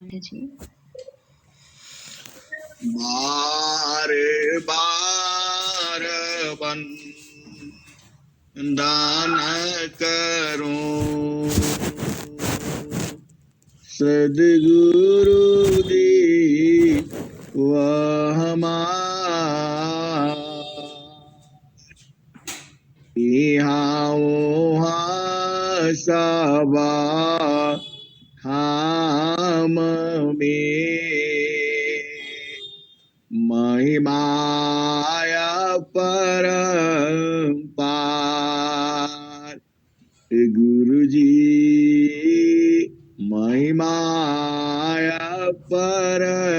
जी। बार बार वंदन करूं सद्गुरु दी वह यहाँ वहाँ सबा हम में महिमाया परंपार गुरु जी महिमाया परंपार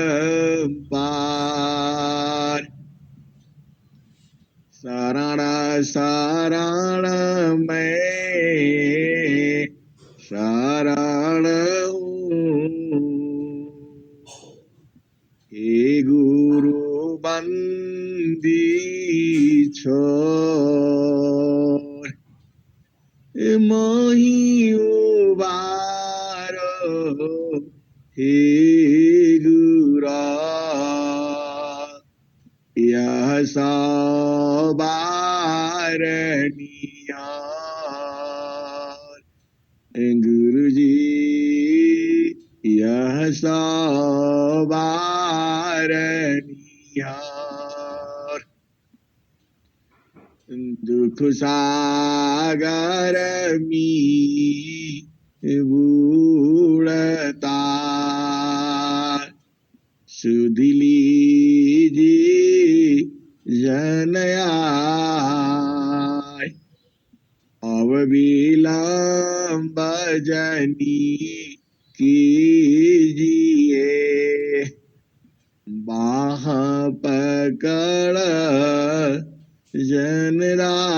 शरण शरण में शरण हूँ हे गुरु बंदी छोड़ मोहि उबारो हे गुरा यह सवारनिया गुरु जी यह सवारनिया दुख सागर मी बूढ़ता सुध लीजिए जनयाय अब विलंब जनी कीजिए बाह पकड़ जनराय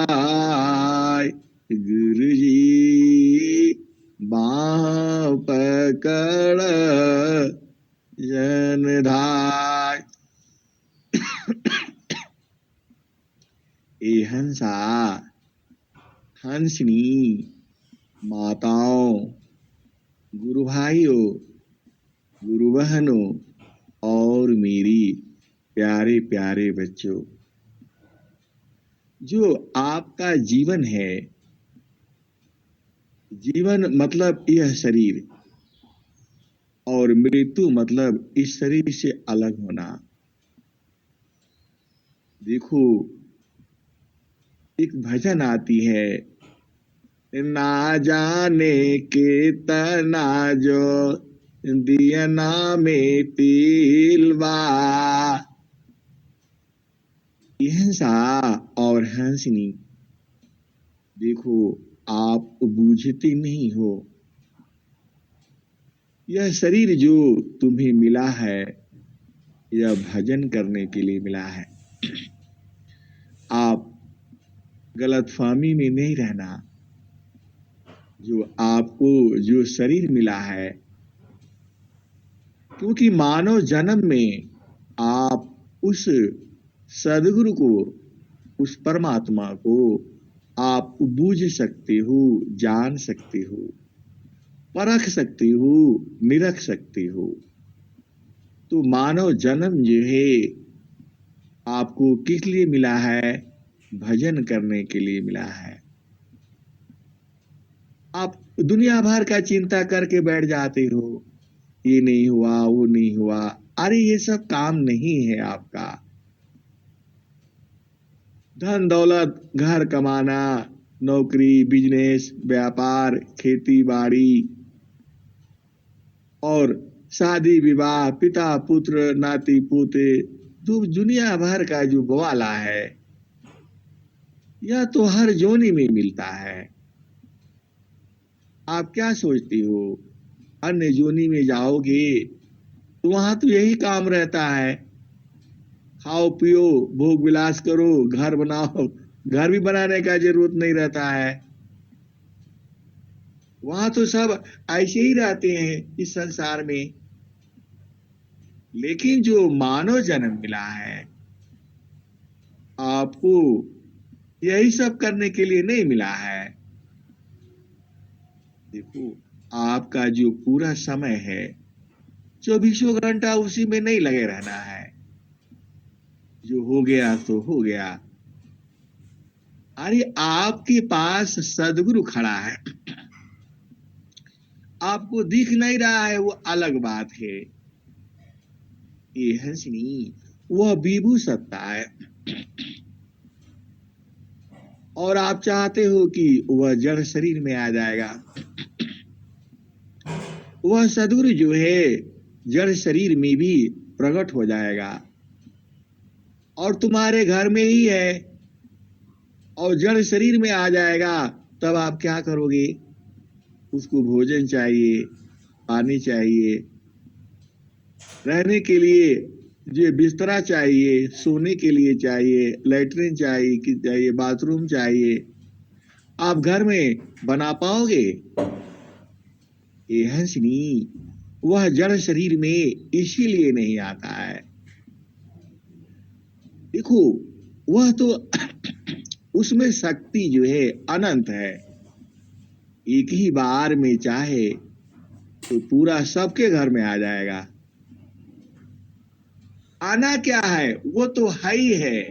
गुरु जी बाह पकड़ जनधाय ए हंसा हंसनी माताओं गुरु भाइयों गुरु बहनों और मेरी प्यारे प्यारे बच्चों, जो आपका जीवन है, जीवन मतलब यह शरीर और मृत्यु मतलब इस शरीर से अलग होना। देखो एक भजन आती है, ना जाने कितना जो दियना में तिलवा। हंसा और हंसनी, देखो आप बूझते नहीं हो, यह शरीर जो तुम्हें मिला है यह भजन करने के लिए मिला है। आप गलतफहमी में नहीं रहना। जो आपको जो शरीर मिला है, क्योंकि मानव जन्म में आप उस सदगुरु को, उस परमात्मा को आप बूझ सकते हो, जान सकते हो, परख सकते हो, निरख सकते हो। तो मानव जन्म जो है आपको किस लिए मिला है? भजन करने के लिए मिला है। आप दुनिया भर का चिंता करके बैठ जाते हो, ये नहीं हुआ, वो नहीं हुआ। अरे ये सब काम नहीं है आपका। धन दौलत, घर कमाना, नौकरी, बिजनेस, व्यापार, खेती बाड़ी और शादी विवाह, पिता पुत्र, नाती पोते, तो दुनिया भर का जो बवाला है यह तो हर जोनी में मिलता है। आप क्या सोचते हो अन्य जोनी में जाओगे तो वहां तो यही काम रहता है, खाओ पियो भोग विलास करो, घर बनाओ। घर भी बनाने का जरूरत नहीं रहता है, वहां तो सब ऐसे ही रहते हैं इस संसार में। लेकिन जो मानव जन्म मिला है आपको यही सब करने के लिए नहीं मिला है। देखो आपका जो पूरा समय है 24 घंटा उसी में नहीं लगे रहना है। जो हो गया तो हो गया। अरे आपके पास सदगुरु खड़ा है, आपको दिख नहीं रहा है वो अलग बात है। ये हंसनी वह विभू सत्ता है, और आप चाहते हो कि वह जड़ शरीर में आ जाएगा। वह सदगुरु जो है जड़ शरीर में भी प्रकट हो जाएगा, और तुम्हारे घर में ही है, और जड़ शरीर में आ जाएगा। तब आप क्या करोगे? उसको भोजन चाहिए, पानी चाहिए, रहने के लिए जो बिस्तरा चाहिए, सोने के लिए चाहिए, लैट्रिन चाहिए, बाथरूम चाहिए। आप घर में बना पाओगे? ये हंसनी वह जड़ शरीर में इसीलिए नहीं आता है। देखो वह तो उसमें शक्ति जो है अनंत है। एक ही बार में चाहे तो पूरा सबके घर में आ जाएगा। आना क्या है? वो तो है ही है,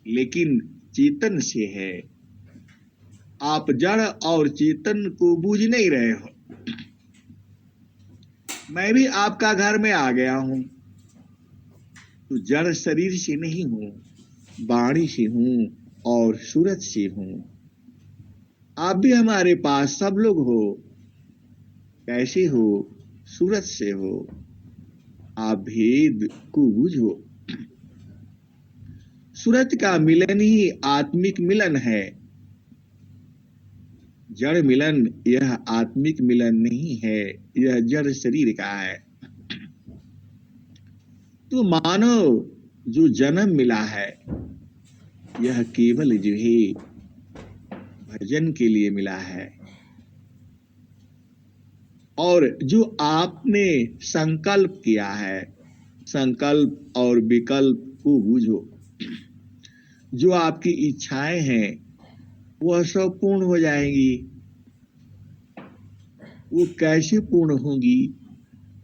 लेकिन चेतन से है। आप जड़ और चेतन को बूझ नहीं रहे हो। मैं भी आपका घर में आ गया हूं, तो जड़ शरीर से नहीं हूं, वाणी से हूं और सूरत से हूं। आप भी हमारे पास सब लोग हो। कैसे हो? सूरत से हो। आप भेद को बूझो। सूरत का मिलन ही आत्मिक मिलन है। जड़ मिलन यह आत्मिक मिलन नहीं है, यह जड़ शरीर का है। तो मानव जो जन्म मिला है यह केवल जो है भजन के लिए मिला है। और जो आपने संकल्प किया है, संकल्प और विकल्प को बूझो। जो आपकी इच्छाएं हैं वह सब पूर्ण हो जाएंगी। वो कैसे पूर्ण होंगी?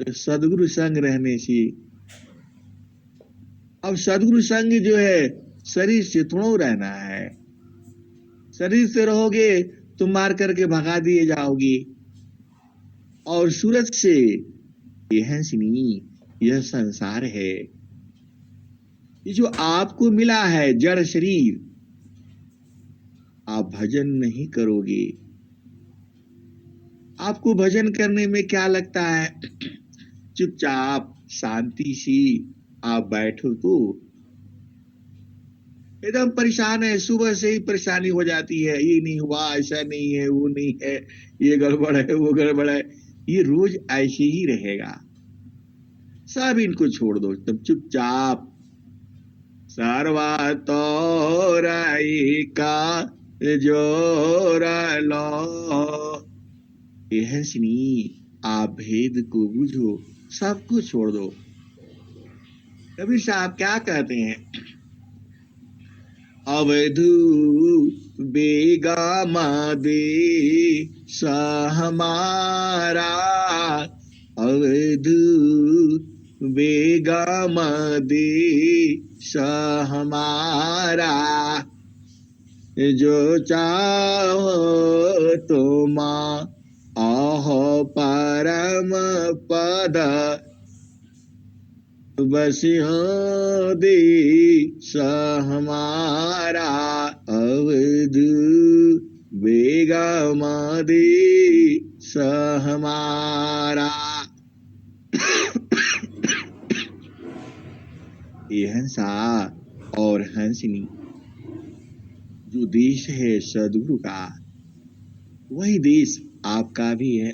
सदगुरु संग रहने से। अब सदगुरु संग जो है शरीर से थोड़ा रहना है। शरीर से रहोगे तो मार करके भगा दिए जाओगे। और सूरत से ये हंसनी यह संसार है। ये जो आपको मिला है जड़ शरीर, आप भजन नहीं करोगे। आपको भजन करने में क्या लगता है? चुपचाप शांति से आप बैठो तो एकदम परेशान है। सुबह से ही परेशानी हो जाती है, ये नहीं हुआ, ऐसा नहीं है, वो नहीं है, ये गड़बड़ है, वो गड़बड़ है। ये रोज ऐसे ही रहेगा। सब इनको छोड़ दो, तब चुपचाप सर्वतोराई का जोर लो। ये हंसनी आप भेद को बुझो, सबको छोड़ दो। कबीर साहब क्या कहते हैं? अवधू बेगामा दे हमारा, अवधू बेगामा दे हमारा। जो चाहो तुम आहो परम पद, बस दे हमारा। अवध बेगमा दे हमारा। ये हंसा और हंसनी जो देश है सदगुरु का, वही देश आपका भी है।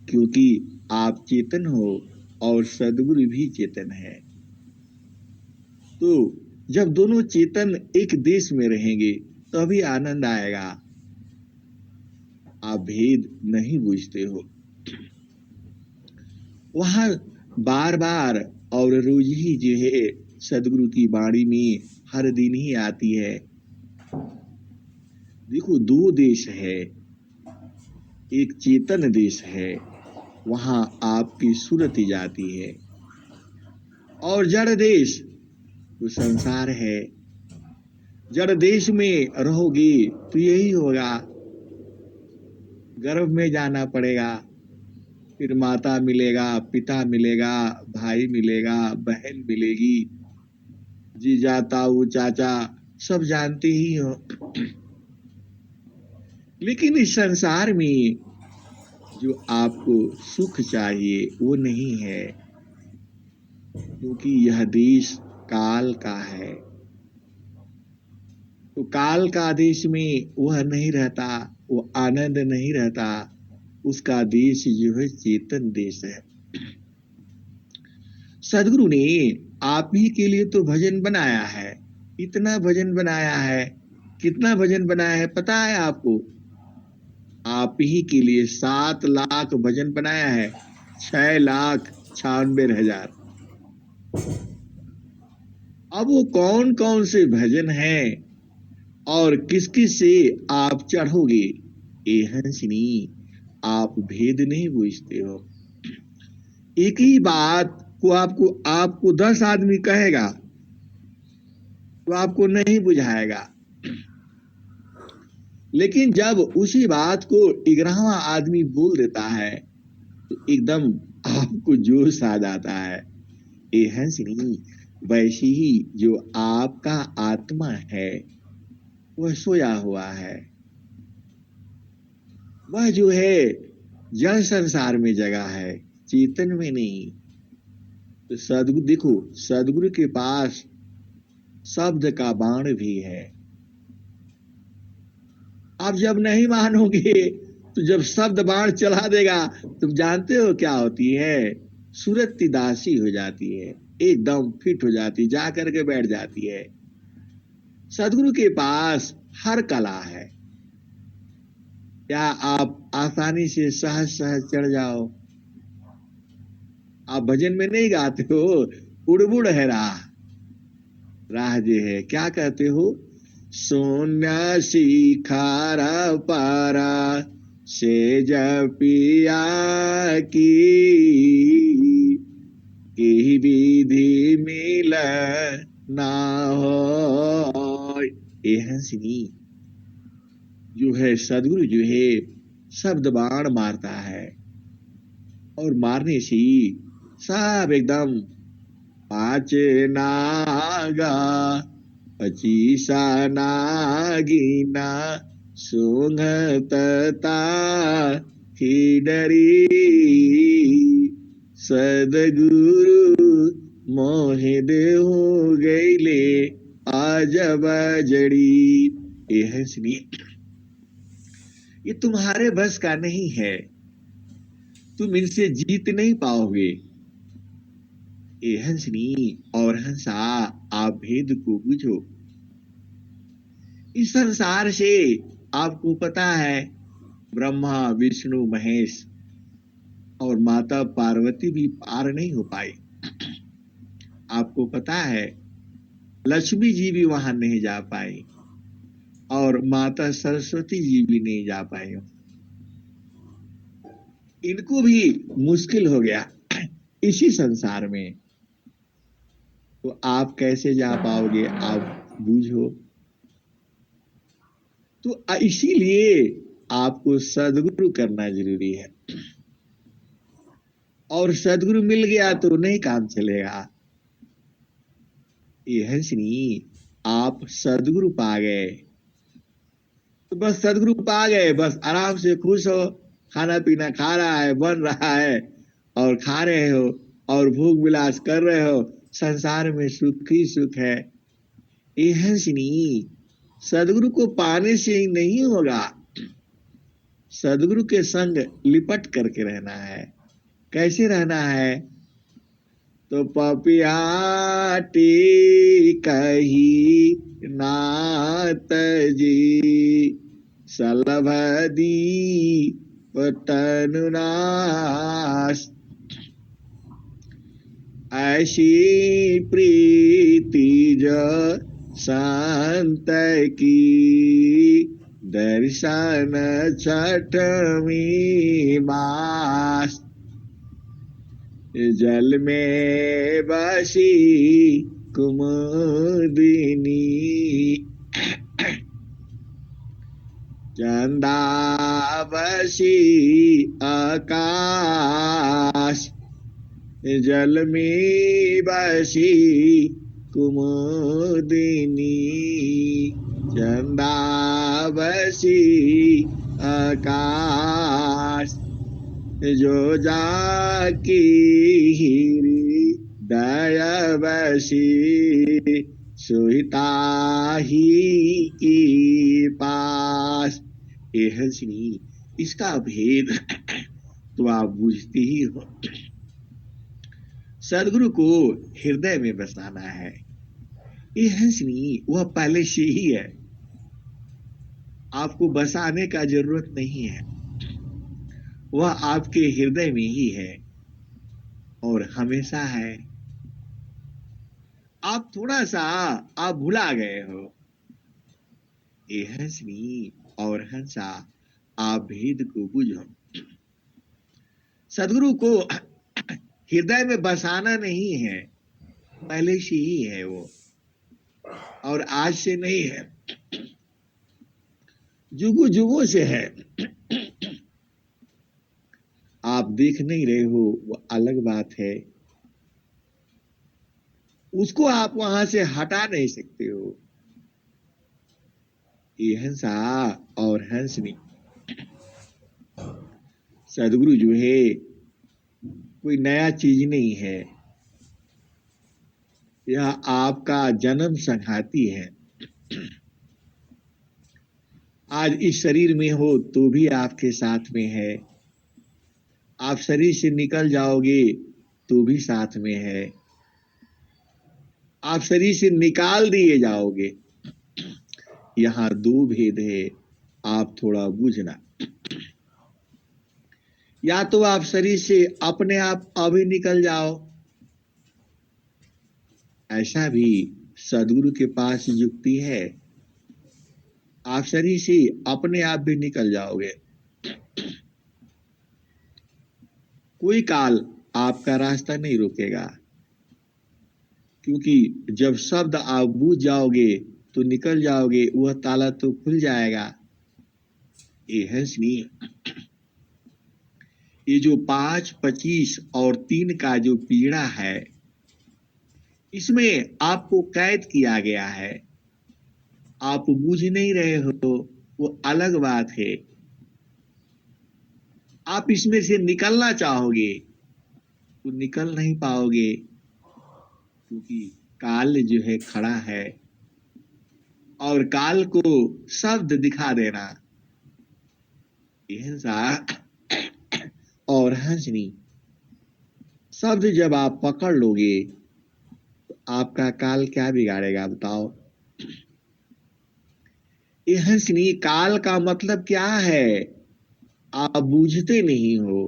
क्योंकि आप चेतन हो और सदगुरु भी चेतन है। तो जब दोनों चेतन एक देश में रहेंगे तभी आनंद आएगा। आप भेद नहीं बूझते हो। वहां बार बार और रोज ही जो है सदगुरु की वाणी में हर दिन ही आती है। देखो दो देश है, एक चेतन देश है, वहां आपकी सुरति जाती है। और जड़ देश तो संसार है। जड़ देश में रहोगे तो यही होगा, गर्भ में जाना पड़ेगा, फिर माता मिलेगा, पिता मिलेगा, भाई मिलेगा, बहन मिलेगी, जीजा ताऊ चाचा सब जानते ही हो। लेकिन इस संसार में जो आपको सुख चाहिए वो नहीं है, क्योंकि यह देश काल का है। तो काल का देश में वह नहीं रहता, वो आनंद नहीं रहता। उसका देश जो है चेतन देश है। सदगुरु ने आप ही के लिए तो भजन बनाया है, इतना भजन बनाया है। कितना भजन बनाया है पता है आपको? आप ही के लिए 7 लाख भजन बनाया है, 6,96,000। अब वो कौन कौन से भजन हैं और किस किस से आप चढ़ोगे? ए हंसनी, आप भेद नहीं बूझते हो। एक ही बात को आपको 10 आदमी कहेगा तो आपको नहीं बुझाएगा, लेकिन जब उसी बात को 11वां आदमी बोल देता है तो एकदम आपको जोश आ जाता है। ए हंसनी, वैसे ही जो आपका आत्मा है वह सोया हुआ है, वह जो है जड़ संसार में जगह है, चेतन में नहीं। तो सदगुरु देखो, सदगुरु के पास शब्द का बाण भी है। आप जब नहीं मानोगे तो जब शब्द बाण चला देगा, तुम जानते हो क्या होती है? सुरति दासी हो जाती है, एकदम फिट हो जाती है, जा करके बैठ जाती है। सदगुरु के पास हर कला है। क्या आप आसानी से सहज सहज चढ़ जाओ? आप भजन में नहीं गाते हो, उड़बुड़ है राह, राह जो है क्या कहते हो? सोन्यासी खारा पारा से जपिया की विधि मिल ना हो। ए हंसनी, जो है सदगुरु जो है शब्द बाण मारता है, और मारने से सब एकदम 5 नागा 25 नागिना सुंघतता ही डरी सदगुरु मोहित हो गईले आजब जड़ी। ये हंसनी, ये तुम्हारे बस का नहीं है, तुम इनसे जीत नहीं पाओगे। ए हंसनी और हंसा, आप भेद को बुझो। इस संसार से आपको पता है ब्रह्मा विष्णु महेश और माता पार्वती भी पार नहीं हो पाई। आपको पता है लक्ष्मी जी भी वहां नहीं जा पाई और माता सरस्वती जी भी नहीं जा पाई। इनको भी मुश्किल हो गया इसी संसार में, तो आप कैसे जा पाओगे? आप बूझो। तो इसीलिए आपको सदगुरु करना जरूरी है, और सदगुरु मिल गया तो नहीं काम चलेगा। ये हंसनी, आप सदगुरु पा गए तो बस सदगुरु पा गए, बस आराम से खुश हो, खाना पीना खा रहा है, बन रहा है और खा रहे हो और भोग विलास कर रहे हो, संसार में सुख ही सुख है। ये हंसनी, सदगुरु को पाने से ही नहीं होगा, सदगुरु के संग लिपट करके रहना है। कैसे रहना है? तो पपियाटी कही नाथ जी सलभदी पतनुनाश, ऐसी प्रीति जो संत की दर्शन छठवीं मास। जल में बसी कुमुदिनी, चंदा बसी आकाश, जल में बसी कुमुदिनी, चंदा बसी आकाश, जो जाकी हीरी दया बसी, सोहिता ही की पास। ये हंसनी, इसका भेद तो आप बुझते ही हो। सदगुरु को हृदय में बसाना है। ये हंसनी वह पहले से ही है, आपको बसाने का जरूरत नहीं है, वह आपके हृदय में ही है और हमेशा है। आप थोड़ा सा आप भुला गए हो। ये हंसनी और हंसा, आप भेद को बुझो। सदगुरु को हृदय में बसाना नहीं है, पहले से ही है वो, और आज से नहीं है, जुगों जुगों से है। आप देख नहीं रहे हो वो अलग बात है, उसको आप वहां से हटा नहीं सकते हो। ये हंसा और हंसनी, सदगुरु जो है कोई नया चीज नहीं है, यह आपका जन्म संघाती है। आज इस शरीर में हो तो भी आपके साथ में है, आप शरीर से निकल जाओगे तो भी साथ में है, आप शरीर से निकाल दिए जाओगे। यहाँ दो भेद है, आप थोड़ा बुझना। या तो आप शरीर से अपने आप अभी निकल जाओ, ऐसा भी सदगुरु के पास युक्ति है, आप शरीर से अपने आप भी निकल जाओगे। कोई काल आपका रास्ता नहीं रोकेगा, क्योंकि जब शब्द आप बूझ जाओगे तो निकल जाओगे, वह ताला तो खुल जाएगा। ये हंसनी, ये जो 5, 25 और 3 का जो पीड़ा है, इसमें आपको कैद किया गया है, आप बूझ नहीं रहे हो, वो अलग बात है। आप इसमें से निकलना चाहोगे तो निकल नहीं पाओगे, क्योंकि काल जो है खड़ा है, और काल को शब्द दिखा देना, हिंसा और हंसनी शब्द जब आप पकड़ लोगे तो आपका काल क्या बिगाड़ेगा बताओ। ये हंसनी, काल का मतलब क्या है आप बूझते नहीं हो।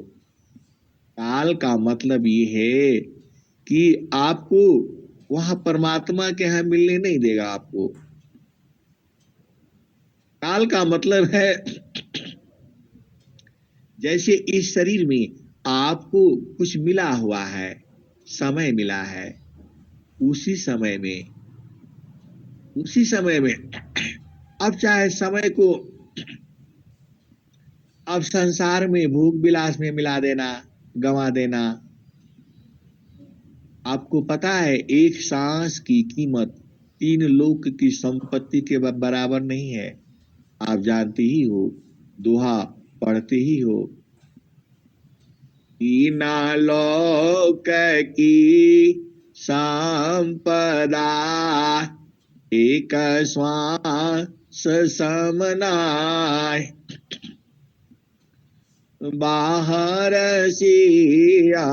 काल का मतलब ये है कि आपको वहां परमात्मा के यहां मिलने नहीं देगा। आपको काल का मतलब है, जैसे इस शरीर में आपको कुछ मिला हुआ है, समय मिला है, उसी समय में अब चाहे समय को अब संसार में भोग विलास में मिला देना, गंवा देना। आपको पता है एक सांस की कीमत 3 लोक की संपत्ति के बराबर नहीं है, आप जानते ही हो, दोहा पढ़ते ही हो। 3 लोक की संपदा, एक श्वास समनाय, बाहर सिया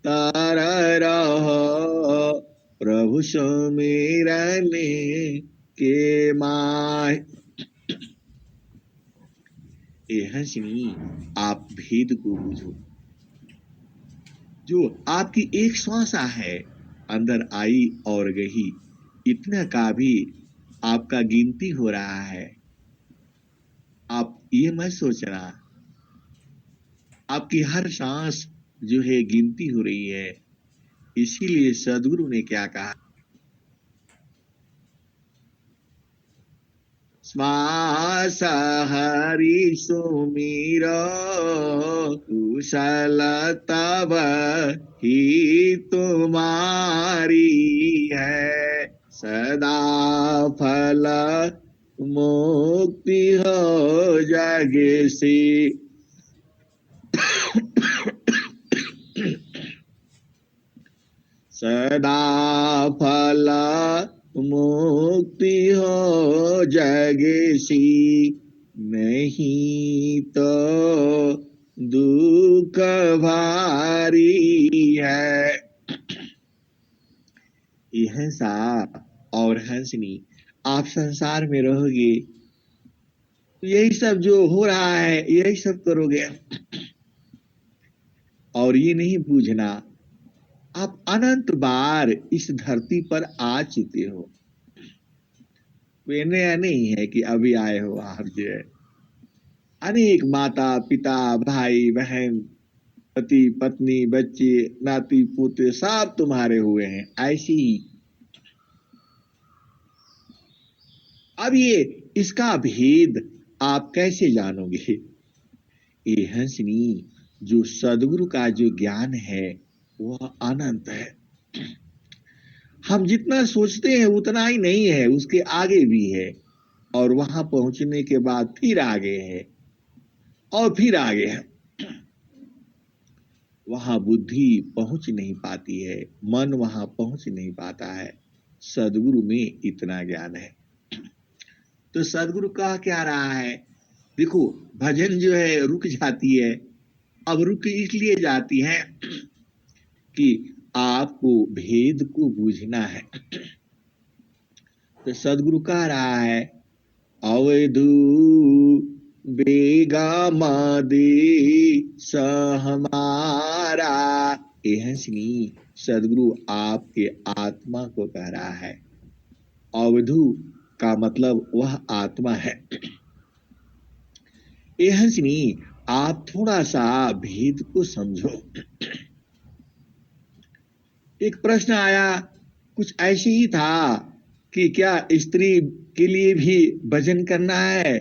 तर रहो, प्रभु सुमिरन के माय। ये हंसनी, आप भेद को बुझो। जो आपकी एक श्वासा है, अंदर आई और गई, इतना का भी आपका गिनती हो रहा है। आप ये मत सोचना आपकी हर सांस जो है गिनती हो रही है। इसीलिए सदगुरु ने क्या कहा, श्वास हरि सुमिर कुशल तब ही तुम्हारी है, सदा फल मुक्ति हो जग से। सदा फल मुक्ति हो जग सी, नहीं तो दुख भारी है। ये हंसा और हंसनी, आप संसार में रहोगे तो यही सब जो हो रहा है यही सब करोगे। और ये नहीं बूझना, आप अनंत बार इस धरती पर आ चुके हो। वे नया नहीं है कि अभी आए हो। आप जो है अनेक माता पिता भाई बहन पति पत्नी बच्चे नाती पोते सब तुम्हारे हुए हैं। ऐसी ही अब ये इसका भेद आप कैसे जानोगे? ये हंसनी, जो सदगुरु का जो ज्ञान है वह अनंत है। हम जितना सोचते हैं उतना ही नहीं है, उसके आगे भी है। और वहां पहुंचने के बाद फिर आगे है और फिर आगे है। वहां बुद्धि पहुंच नहीं पाती है, मन वहां पहुंच नहीं पाता है। सदगुरु में इतना ज्ञान है। तो सदगुरु कह क्या रहा है? देखो, भजन जो है रुक जाती है। अब रुक इसलिए जाती है कि आपको भेद को बूझना है। तो सदगुरु कह रहा है, अवधू बेगा मादे सहमारा। ये हंसनी, सदगुरु आपके आत्मा को कह रहा है। अवधू का मतलब वह आत्मा है। ये हंसनी, आप थोड़ा सा भेद को समझो। एक प्रश्न आया, कुछ ऐसे ही था कि क्या स्त्री के लिए भी भजन करना है,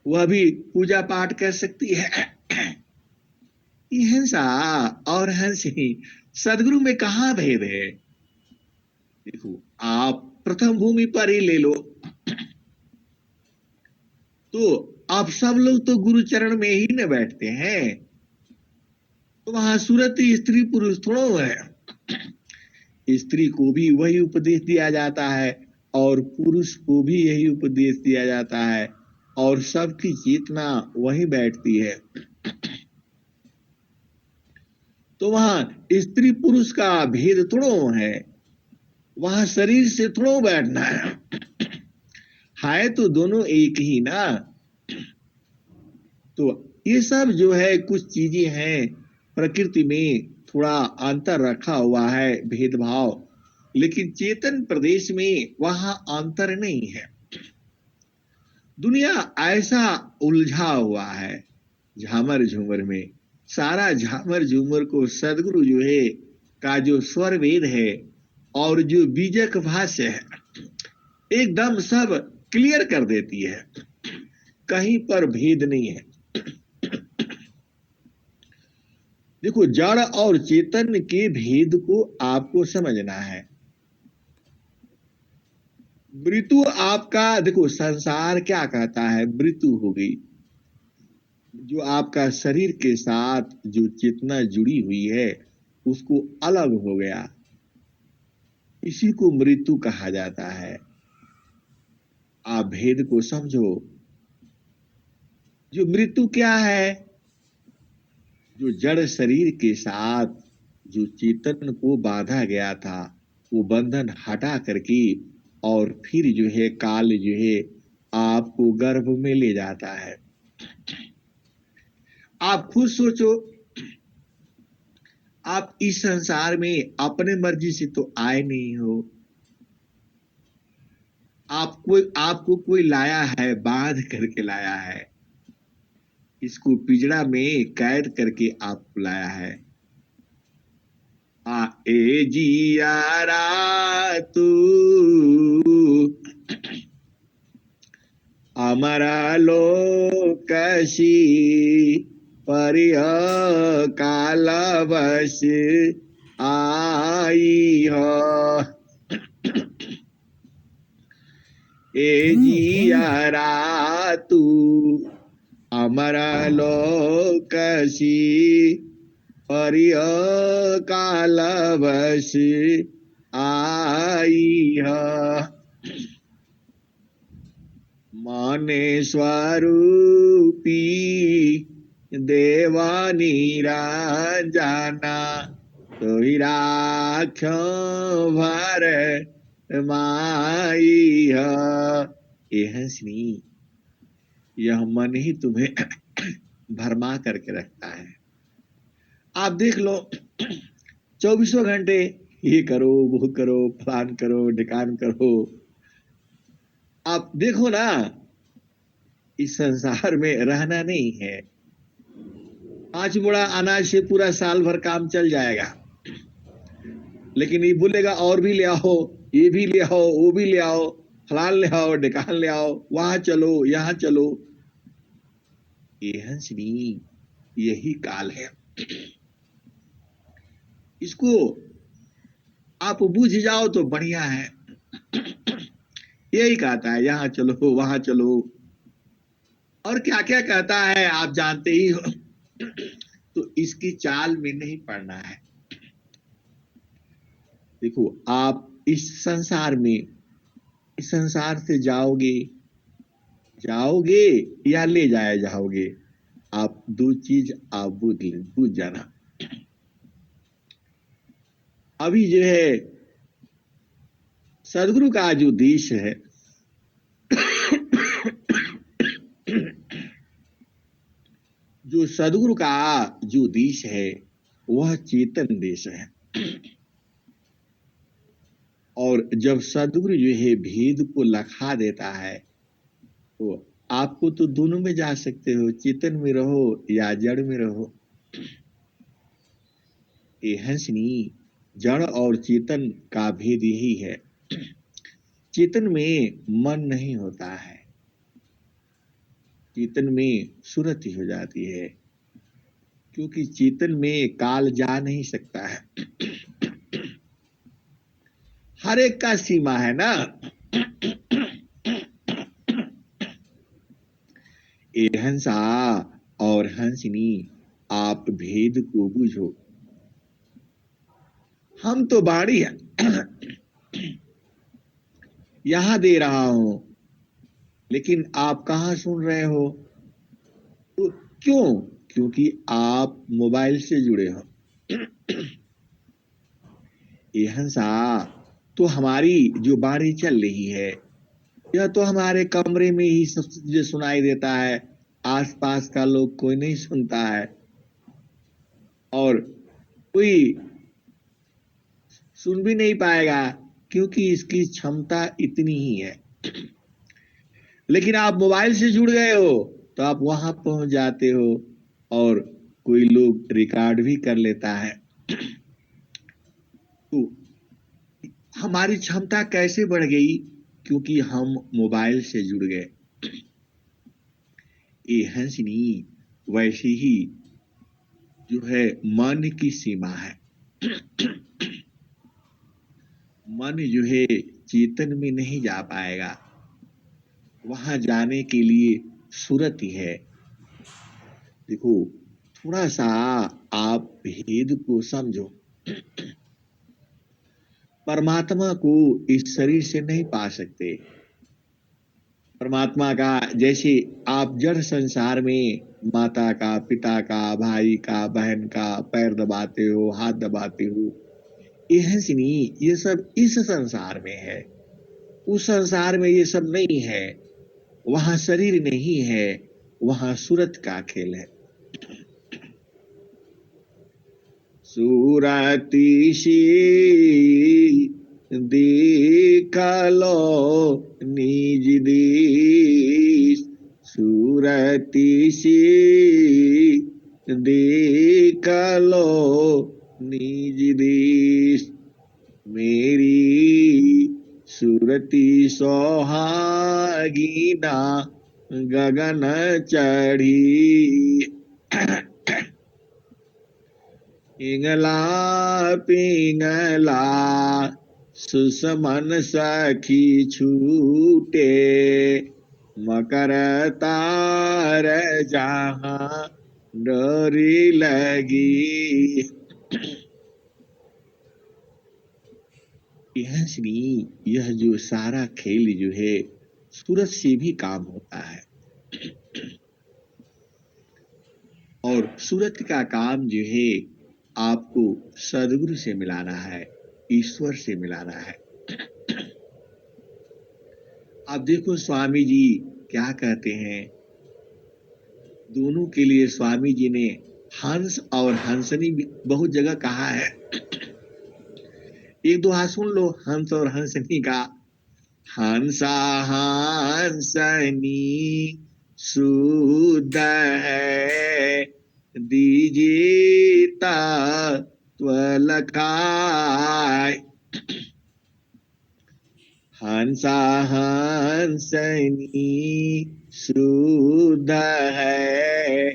वह भी पूजा पाठ कर सकती है? हंसा और हंसी, सदगुरु में कहाँ भेद है? देखो, आप प्रथम भूमि पर ही ले लो, तो आप सब लोग तो गुरु चरण में ही न बैठते हैं। तो वहां सूरत स्त्री पुरुष थोड़ा है। स्त्री को भी वही उपदेश दिया जाता है और पुरुष को भी यही उपदेश दिया जाता है, और सबकी चेतना वही बैठती है। तो वहां स्त्री पुरुष का भेद थोड़ो है, वहां शरीर से थोड़ो बैठना है तो दोनों एक ही ना। तो ये सब जो है कुछ चीजें हैं, प्रकृति में थोड़ा अंतर रखा हुआ है, भेदभाव, लेकिन चेतन प्रदेश में वहां अंतर नहीं है। दुनिया ऐसा उलझा हुआ है झामर झूमर में। सारा झामर झूमर को सदगुरु जो है का जो स्वर वेद है और जो बीजक भाष्य है, एकदम सब क्लियर कर देती है। कहीं पर भेद नहीं है। देखो, जड़ और चेतन के भेद को आपको समझना है। मृत्यु आपका, देखो संसार क्या कहता है, मृत्यु हो गई। जो आपका शरीर के साथ जो चेतना जुड़ी हुई है उसको अलग हो गया, इसी को मृत्यु कहा जाता है। आप भेद को समझो। जो मृत्यु क्या है? जो जड़ शरीर के साथ जो चेतन को बांधा गया था, वो बंधन हटा करके और फिर जो है काल जो है आपको गर्भ में ले जाता है। आप खुद सोचो, आप इस संसार में अपने मर्जी से तो आए नहीं हो। आपको कोई लाया है, बांध करके लाया है, इसको पिंजड़ा में कैद करके आपको लाया है। ए जियारा तू अमरा लोकसी परिय कालवश आई हो। ए जियारा तू अमरा लोकसी परिय कालवश आई हो। मने स्वरूपी देवानी राजाना तोहि राख्यो भर माई है। ये हंसनी, यह मन ही तुम्हें भरमा करके रखता है। आप देख लो 24 घंटे ये करो वो करो फलान करो ढिकान करो। आप देखो ना, इस संसार में रहना नहीं है। 5 बोरा अनाज से पूरा साल भर काम चल जाएगा, लेकिन ये बोलेगा और भी ले आओ, ये भी ले आओ, वो भी ले आओ, फलान ले आओ ढिकान ले आओ, वहां चलो यहां चलो। ये हंसनी, यही काल है। इसको आप बूझ जाओ तो बढ़िया है। यही कहता है यहां चलो वहां चलो, और क्या क्या कहता है आप जानते ही हो। तो इसकी चाल में नहीं पड़ना है। देखो, आप इस संसार में, इस संसार से जाओगे या ले जाए जाओगे, आप दो चीज आप बूझ जाना। अभी जो है सदगुरु का जो देश है जो सदगुरु का जो देश है वह चेतन देश है। और जब सदगुरु जो है भेद को लखा देता है तो आपको तो दोनों में जा सकते हो, चेतन में रहो या जड़ में रहो। ये हंसनी, जड़ और चेतन का भेद यही है। चेतन में मन नहीं होता है, चेतन में सुरति हो जाती है, क्योंकि चेतन में काल जा नहीं सकता है। हर एक का सीमा है ना। ये हंसा और हंसनी, आप भेद को बूझो। हम तो बाणी यहां दे रहा हूं, लेकिन आप कहां सुन रहे हो? तो क्यों? क्योंकि आप मोबाइल से जुड़े हो। ये हंसा, तो हमारी जो बाणी चल रही है यह तो हमारे कमरे में ही सब चीजें सुनाई देता है, आसपास का लोग कोई नहीं सुनता है और कोई सुन भी नहीं पाएगा, क्योंकि इसकी क्षमता इतनी ही है। लेकिन आप मोबाइल से जुड़ गए हो तो आप वहां पहुंच जाते हो और कोई लोग रिकॉर्ड भी कर लेता है। तो हमारी क्षमता कैसे बढ़ गई? क्योंकि हम मोबाइल से जुड़ गए। ये हंसनी, वैसे ही जो है मन की सीमा है। मन जो है चेतन में नहीं जा पाएगा, वहां जाने के लिए सूरत ही है। देखो, थोड़ा सा आप भेद को समझो। परमात्मा को इस शरीर से नहीं पा सकते। परमात्मा का जैसे आप जड़ संसार में माता का, पिता का, भाई का, बहन का पैर दबाते हो, हाथ दबाते हो, ये हंसनी, ये सब इस संसार में है। उस संसार में ये सब नहीं है। वहां शरीर नहीं है, वहां सूरत का खेल है। सूरती सी देख लो निज देश, सूरती सी देख लो निज देश मेरी सुरति सोहागीना गगन चढ़ी पिंगला पिंगला सुसमन सखी छूटे मकर तार जहाँ डोरी लगी। यह जो सारा खेल जो है सूरज से भी काम होता है और सूरज का काम जो है आपको सदगुरु से मिलाना है, ईश्वर से मिलाना है। आप देखो स्वामी जी क्या कहते हैं, दोनों के लिए स्वामी जी ने हंस और हंसनी बहुत जगह कहा है। एक दो हाथ सुन लो हंस और हंसनी का। हंसा हंसनी शुद्ध है दीजिए त्वलखाय। हंसा हंसनी शुद्ध है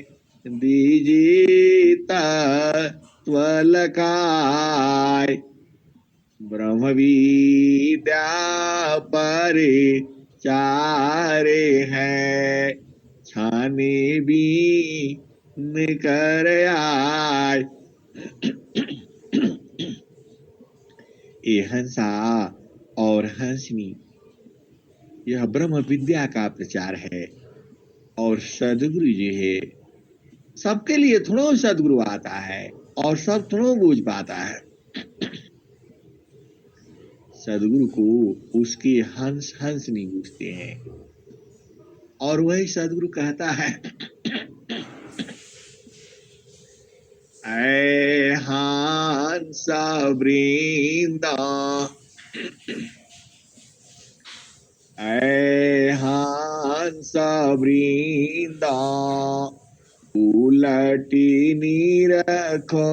दीजिए त्वलखाय। ब्रह्म विद्या परे चारे है छाने भी निकर आय। ये हंसा और हंसनी यह ब्रह्म विद्या का प्रचार है और सदगुरु जी है। सबके लिए थोड़ा सदगुरु आता है और सब थोड़ा बूझ पाता है। सदगुरु को उसके हंस हंस नहीं बूझते हैं और वही सदगुरु कहता है ऐ हंस वृंदा ऐ हंस वृंदा उलटी निरखो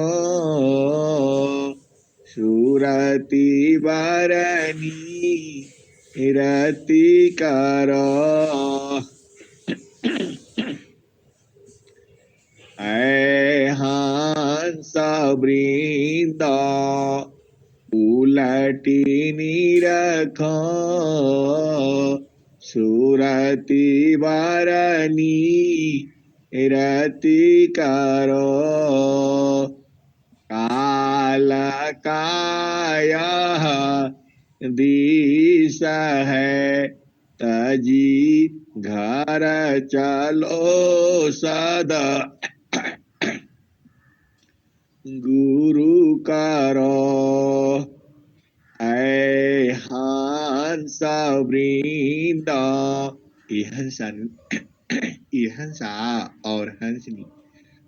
सुरति बरनी रति करो। ऐ हंस वृंदा उलटी निरखो सुरति बरनी रति करो। काल काया दिश है तजी घर चलो सदा गुरु करो। ऐ हंस वृंदा ये हंसा और हंसनी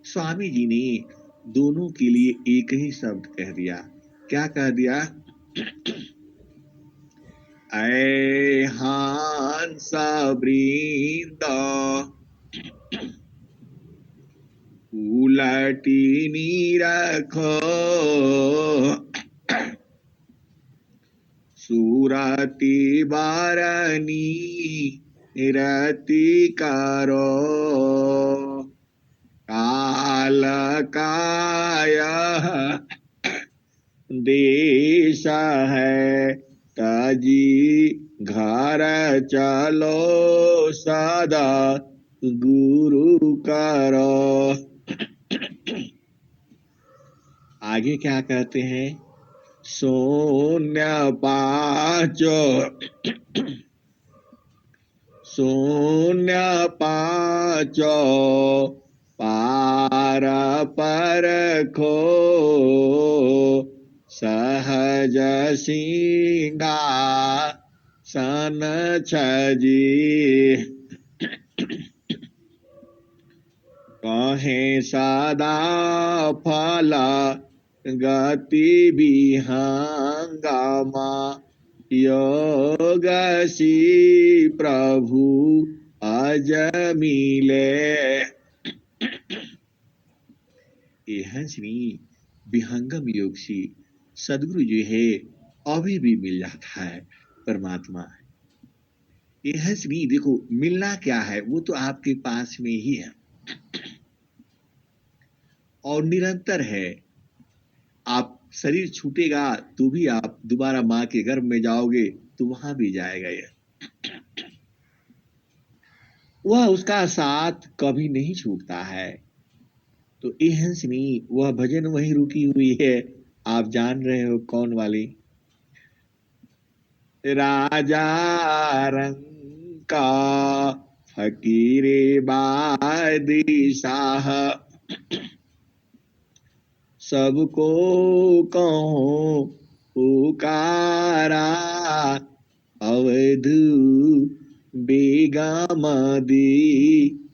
स्वामी जी ने दोनों के लिए एक ही शब्द कह दिया। क्या कह दिया? ऐ हंस वृंदा उलटी निरखो सुरति बरनी रति करो। काल काया देश है तजी घर चलो सदा गुरु करो। आगे क्या कहते हैं? शून्य पाचो शून्य पाचो पार पर खो सहज सिंगा सन छजी। कहे सदा फल गति विहंगमा योगसी प्रभु अज मिले। ये हंसनी विहंगम योग से सदगुरु जो है अभी भी मिल जाता है परमात्मा। ये है श्री, देखो मिलना क्या है, वो तो आपके पास में ही है और निरंतर है। आप शरीर छूटेगा तो भी आप दोबारा माँ के गर्भ में जाओगे तो वहां भी जाएगा ये। वह उसका साथ कभी नहीं छूटता है। तो ये हंसनी वह भजन वहीं रुकी हुई है। आप जान रहे हो कौन वाली? राजा रंग का फकीरे बादशाह, सबको कहो पुकारा, अवध बेगम दी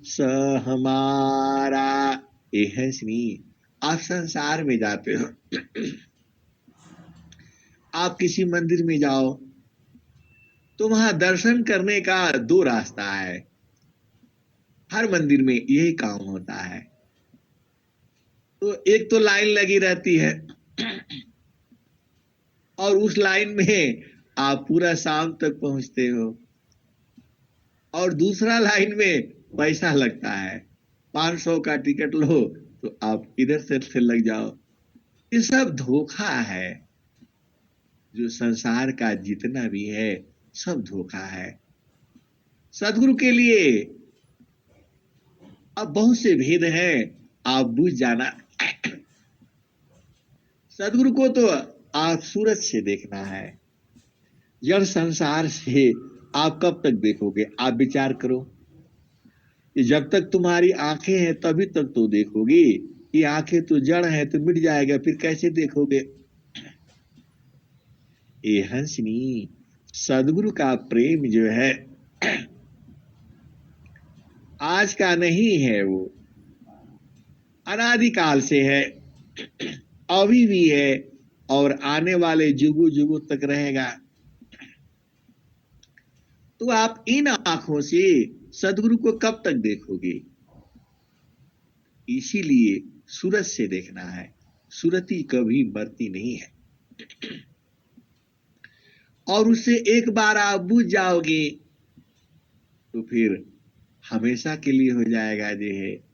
स हमारा। ये हंसनी, आप संसार में जाते हो, आप किसी मंदिर में जाओ तो वहां दर्शन करने का दो रास्ता है। हर मंदिर में यही काम होता है। तो एक तो लाइन लगी रहती है और उस लाइन में आप पूरा शाम तक पहुंचते हो, और दूसरा लाइन में पैसा लगता है, 500 का टिकट लो तो आप इधर से लग जाओ। ये सब धोखा है। जो संसार का जितना भी है सब धोखा है। सदगुरु के लिए अब बहुत से भेद हैं, आप बुझ जाना। सदगुरु को तो आप सूरज से देखना है, जड़ संसार से आप कब तक देखोगे? आप विचार करो। ये जब तक तुम्हारी आंखें हैं तभी तक तो देखोगी। ये आंखें तो जड़ है तो मिट जाएगा, फिर कैसे देखोगे? ये हंसनी, सदगुरु का प्रेम जो है आज का नहीं है, वो अनादिकाल से है, अभी भी है और आने वाले जुगों जुगों तक रहेगा। तो आप इन आंखों से सदगुरु को कब तक देखोगे? इसीलिए सूरज से देखना है। सूरती कभी मरती नहीं है, और उससे एक बार आप बुझ जाओगे तो फिर हमेशा के लिए हो जाएगा जो है।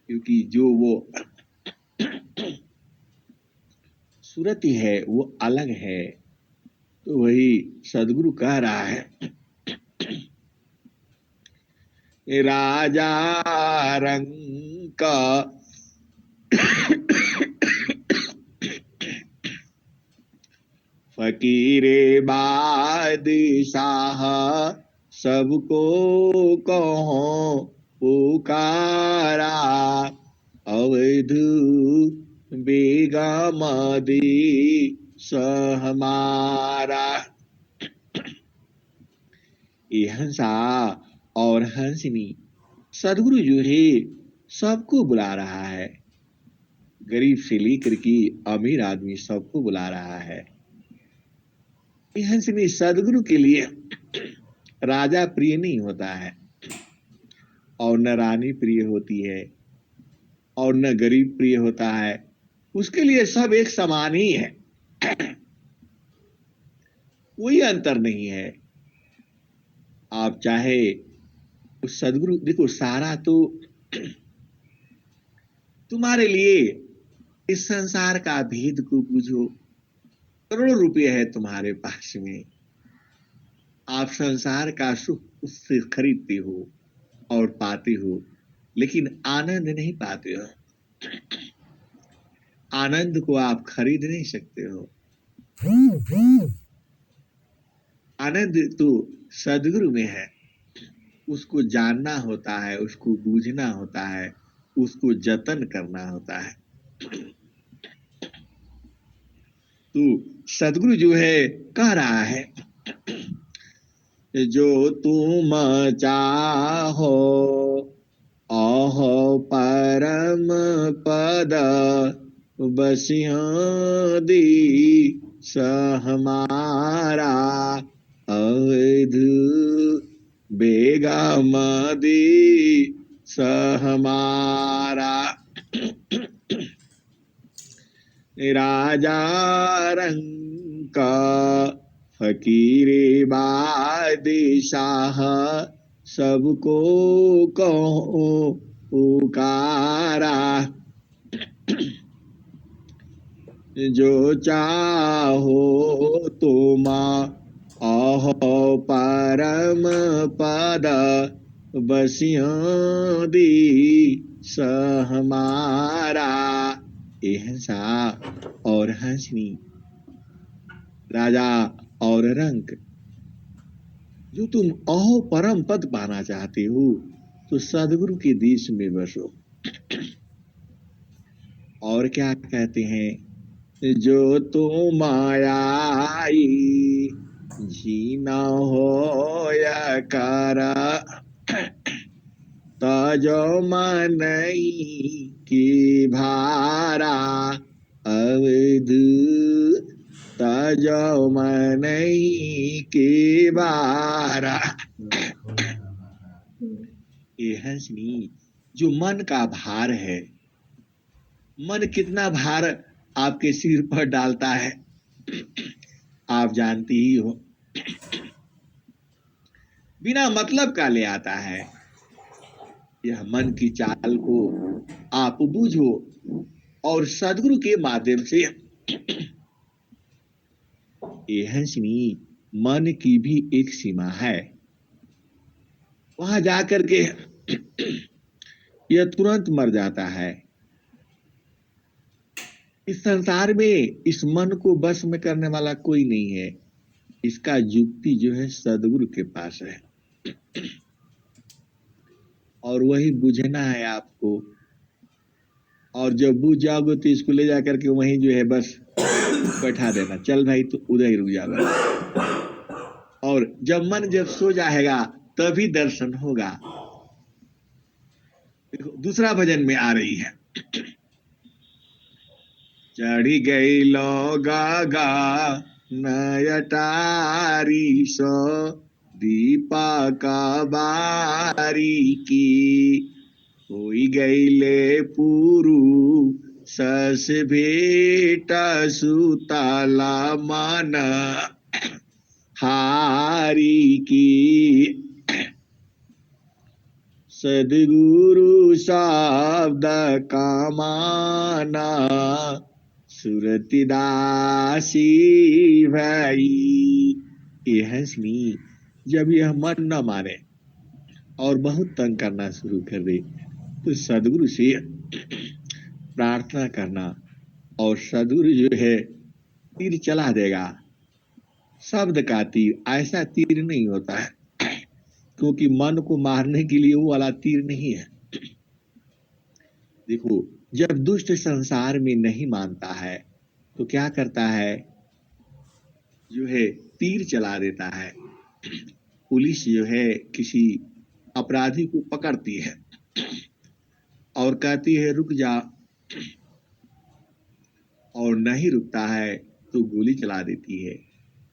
क्योंकि जो वो सूरती है वो अलग है। तो वही सदगुरु कह रहा है, राजा रंग का फकीरे बादशाह, सबको कहो पुकारा, अवध बेगम दी स हमारा। ये हंसा और हंसनी, सदगुरु जो है सबको बुला रहा है। गरीब से लेकर के अमीर आदमी सबको बुला रहा है। ये हंसनी, सदगुरु के लिए राजा प्रिय नहीं होता है और न रानी प्रिय होती है और न गरीब प्रिय होता है। उसके लिए सब एक समान ही है, कोई अंतर नहीं है। आप चाहे उस सदगुरु, देखो सारा तो तुम्हारे लिए इस संसार का भेद को बुझो। करोड़ों रुपए है तुम्हारे पास में, आप संसार का सुख उससे खरीदते हो और पाते हो, लेकिन आनंद नहीं पाते हो। आनंद को आप खरीद नहीं सकते हो। आनंद तो सदगुरु में है। उसको जानना होता है, उसको बूझना होता है, उसको जतन करना होता है। तो सदगुरु जो है कह रहा है, जो तुम चाहो अहो परम पद, बसिया दी स हमारा, अवध बेगम दी स हमारा। राजा रंक फकीरे बादशाह, सबको कहो पुकारा। जो चाहो तुम अहो परम पद, बसियों दी सहमारा। ये हंसा और हंसनी, राजा और रंक, जो तुम अहो परम पद पाना चाहते हो तो सदगुरु के देश में बसो। और क्या कहते हैं, जो तुम आई जीना हो या कारा, तजो मन की भारा। अवध तजो मन की भारा। ये हंसनी, जो मन का भार है, मन कितना भार आपके सिर पर डालता है आप जानती ही हो। बिना मतलब का ले आता है। यह मन की चाल को आप बूझो और सदगुरु के माध्यम से। ये हंसनी, मन की भी एक सीमा है, वहां जाकर के यह तुरंत मर जाता है। इस संसार में इस मन को बस में करने वाला कोई नहीं है। इसका युक्ति जो है सदगुरु के पास है, और वही बुझना है आपको। और जब बुझ जाओगे तो इसको ले जाकर के वहीं जो है बस बैठा देना, चल भाई तो उधर ही रुक जाएगा। और जब मन जब सो जाएगा तभी दर्शन होगा। देखो दूसरा भजन में आ रही है, चढ़ी गई लो गागा नयटारी सो, दीपा का बारी की, होई गई ले पुरु सस भेटा, सुताला मन हारी की। सदगुरु शब्द का माना, सुरति दासी भाई। ये हंसनी, जब यह मन न माने और बहुत तंग करना शुरू कर दे तो सदगुरु से प्रार्थना करना, और सदगुरु जो है तीर चला देगा। शब्द का तीर, ऐसा तीर नहीं होता है, क्योंकि मन को मारने के लिए वो वाला तीर नहीं है। देखो जब दुष्ट संसार में नहीं मानता है तो क्या करता है, जो है तीर चला देता है। पुलिस जो है किसी अपराधी को पकड़ती है और कहती है रुक जा, और नहीं रुकता है तो गोली चला देती है।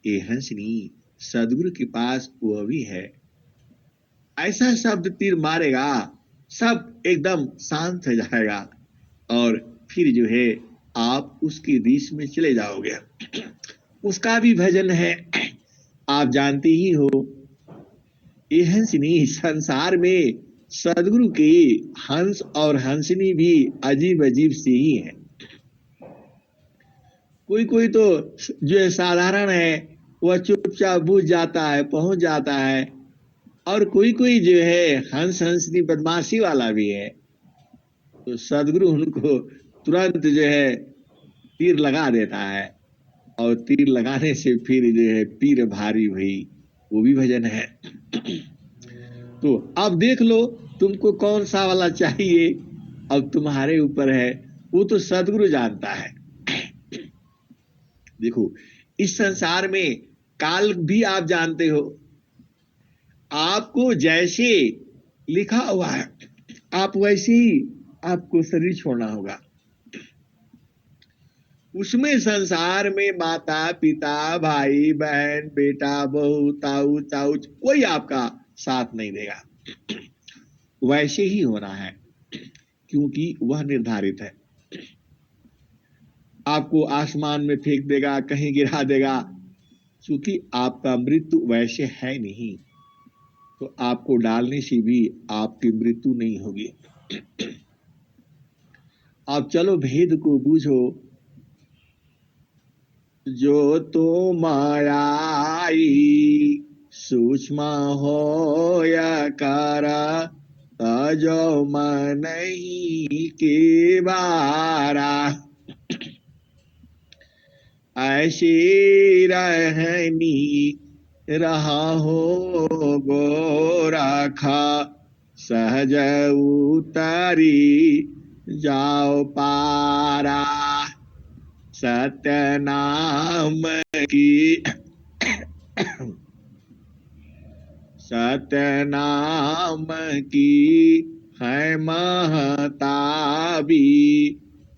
ये हंसनी, सदगुरु के पास वह भी है। ऐसा शब्द तीर मारेगा, सब एकदम शांत हो जाएगा, और फिर जो है आप उसकी दिश में चले जाओगे। उसका भी भजन है, आप जानते ही हो। ये हंसनी, संसार में सदगुरु के हंस और हंसनी भी अजीब अजीब से ही है। कोई कोई तो जो है साधारण है, वह चुपचाप बुझ जाता है, पहुंच जाता है। और कोई कोई जो है हंस हंसनी बदमाशी वाला भी है, तो सदगुरु उनको तुरंत जो है तीर लगा देता है, और तीर लगाने से फिर जो है पीर भारी हुई, वो भी भजन है। तो अब देख लो तुमको कौन सा वाला चाहिए, अब तुम्हारे ऊपर है, वो तो सदगुरु जानता है। देखो इस संसार में काल भी आप जानते हो, आपको जैसे लिखा हुआ है आप वैसे ही आपको शरीर छोड़ना होगा। उसमें संसार में माता पिता भाई बहन बेटा बहू ताऊ ताऊ कोई आपका साथ नहीं देगा, वैसे ही होना है, क्योंकि वह निर्धारित है। आपको आसमान में फेंक देगा, कहीं गिरा देगा। क्योंकि आपका मृत्यु वैसे है नहीं, तो आपको डालने से भी आपकी मृत्यु नहीं होगी। अब चलो भेद को बूझो। जो तो मायाई सूक्ष्म हो या कारा, तजो मन ही के बारा। ऐसी रहनी रहा हो गोरखा, सहज उतारी जाओ पारा। सत्य नाम की सत्य नाम की है महताबी,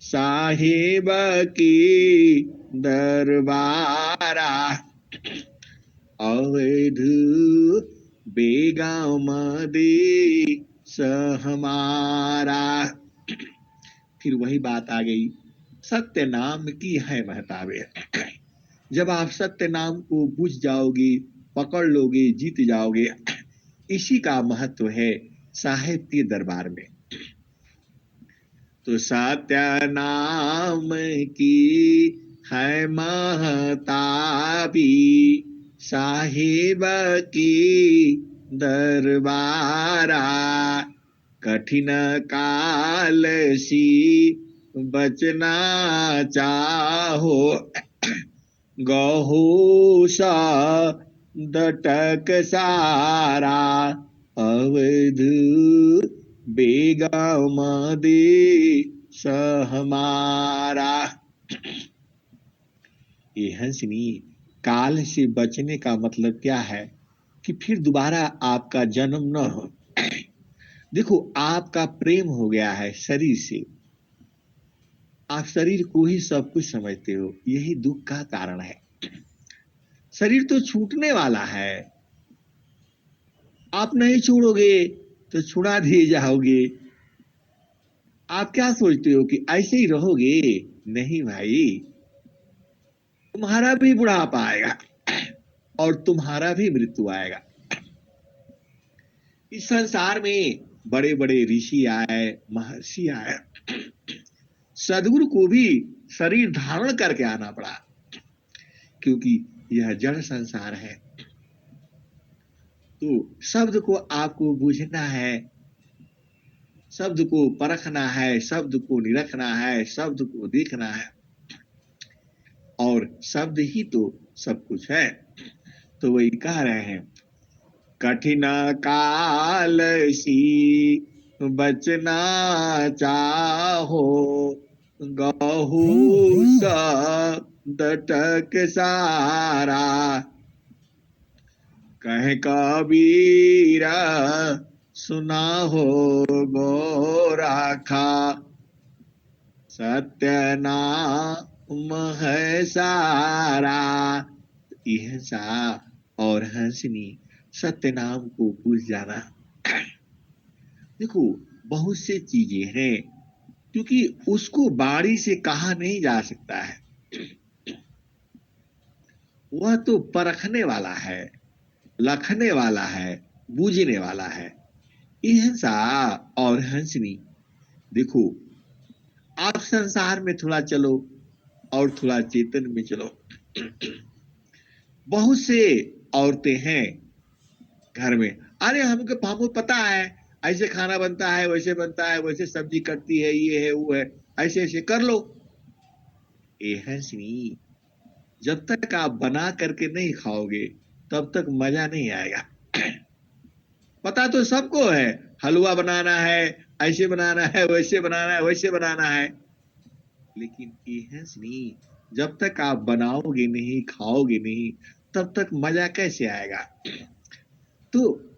साहिब की दरबारा। अवध बेगम दे हमारा। फिर वही बात आ गई, सत्य नाम की है महताबे। जब आप सत्य नाम को बुझ जाओगे, पकड़ लोगे, जीत जाओगे, इसी का महत्व है साहिब के दरबार में। तो सत्य नाम की है महताबी, साहिब की दरबारा। कठिन काल सी बचना चाहो, गहू सा दटक सारा। अवध बेगम दे हमारा। ये हंसनी, काल से बचने का मतलब क्या है कि फिर दोबारा आपका जन्म न हो। देखो, आपका प्रेम हो गया है शरीर से, आप शरीर को ही सब कुछ समझते हो, यही दुख का कारण है। शरीर तो छूटने वाला है, आप नहीं छोड़ोगे तो छुड़ा दिए जाओगे। आप क्या सोचते हो कि ऐसे ही रहोगे? नहीं भाई, तुम्हारा भी बुढ़ापा आएगा और तुम्हारा भी मृत्यु आएगा। इस संसार में बड़े बड़े ऋषि आए, महर्षि आए, सदगुरु को भी शरीर धारण करके आना पड़ा, क्योंकि यह जड़ संसार है। तो शब्द को आपको बूझना है, शब्द को परखना है, शब्द को निरखना है, शब्द को देखना है, और शब्द ही तो सब कुछ है। तो वही कह रहे हैं, कठिन काल सी बचना चाहो, गहू सा दटक सारा। कह कबीरा सुना हो गोरखा, सत्य नाम है सारा। यह सा और हंसनी, सत्य नाम को भूल जाना। देखो, बहुत से चीजें हैं, क्योंकि उसको बाणी से कहा नहीं जा सकता है, वह तो परखने वाला है, लखने वाला है, बूझने वाला है। हंसा और हंसनी, देखो, आप संसार में थोड़ा चलो और थोड़ा चेतन में चलो। बहुत से औरतें हैं घर में, अरे हमको पता है, ऐसे खाना बनता है, वैसे बनता है, वैसे सब्जी कटती है, ये है वो है, ऐसे ऐसे कर लो। ये हंसनी, जब तक आप बना करके नहीं खाओगे तब तक मजा नहीं आएगा। पता तो सबको है, हलवा बनाना है, ऐसे बनाना है, वैसे बनाना है, वैसे बनाना है, लेकिन ये हंसनी, जब तक आप बनाओगे नहीं, खाओगे नहीं, तब तक मजा कैसे आएगा? तो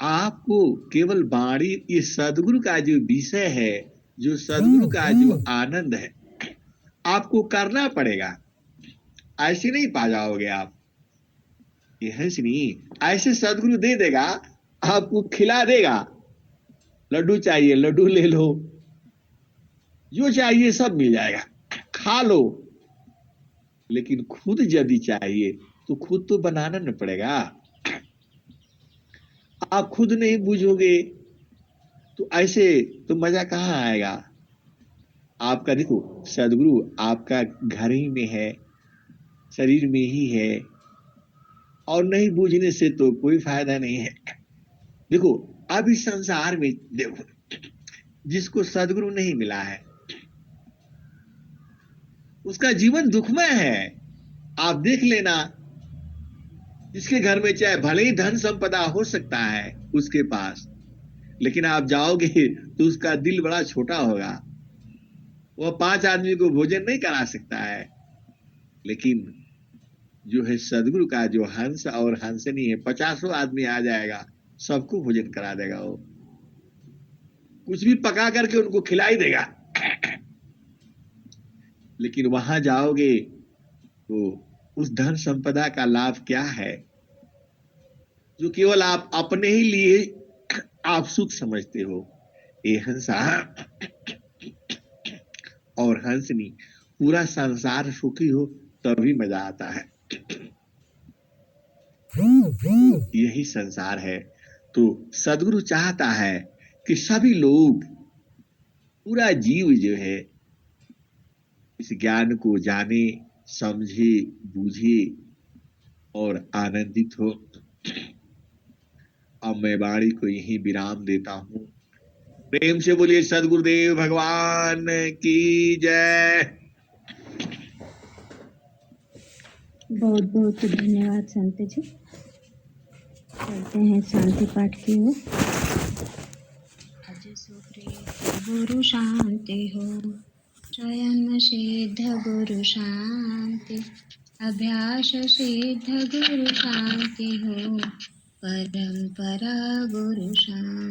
आपको केवल बाणी, ये सदगुरु का जो विषय है, जो सदगुरु का जो आनंद है, आपको करना पड़ेगा, ऐसे नहीं पा जाओगे आप। ये हंसनी, ऐसे सदगुरु दे देगा, आपको खिला देगा। लड्डू चाहिए, लड्डू ले लो, जो चाहिए सब मिल जाएगा, खा लो, लेकिन खुद यदि चाहिए तो खुद तो बनाना न पड़ेगा। आप खुद नहीं बूझोगे तो ऐसे तो मजा कहाँ आएगा। आपका देखो, सदगुरु आपका घर ही में है, शरीर में ही है, और नहीं बूझने से तो कोई फायदा नहीं है। देखो, अब इस संसार में देखो, जिसको सदगुरु नहीं मिला है उसका जीवन दुखमय है। आप देख लेना, जिसके घर में चाहे भले ही धन संपदा हो सकता है उसके पास, लेकिन आप जाओगे तो उसका दिल बड़ा छोटा होगा। वह 5 आदमी को भोजन नहीं करा सकता है। लेकिन जो है सदगुरु का जो हंस और हंसनी है, 50 आदमी आ जाएगा, सबको भोजन करा देगा। वो कुछ भी पका करके उनको खिलाई देगा। लेकिन वहां जाओगे तो उस धन संपदा का लाभ क्या है, जो केवल आप अपने ही लिए आप सुख समझते हो। ये हंसा और हंसनी, पूरा संसार सुखी हो तभी मजा आता है। यही संसार है। तो सदगुरु चाहता है कि सभी लोग, पूरा जीव जो है, इस ज्ञान को जाने, समझे, बूझे और आनंदित हो। अब मैं वाणी को यही विराम देता हूं। प्रेम से बोलिए सदगुरुदेव भगवान की जय। बहुत बहुत धन्यवाद संत जी। चलते हैं शांति पाठ की ओर। अज सुकृत गुरु शांति हो, स्वयं सिद्ध गुरु शांति, अभ्यास सिद्ध गुरु शांति हो, परंपरा गुरु शांति।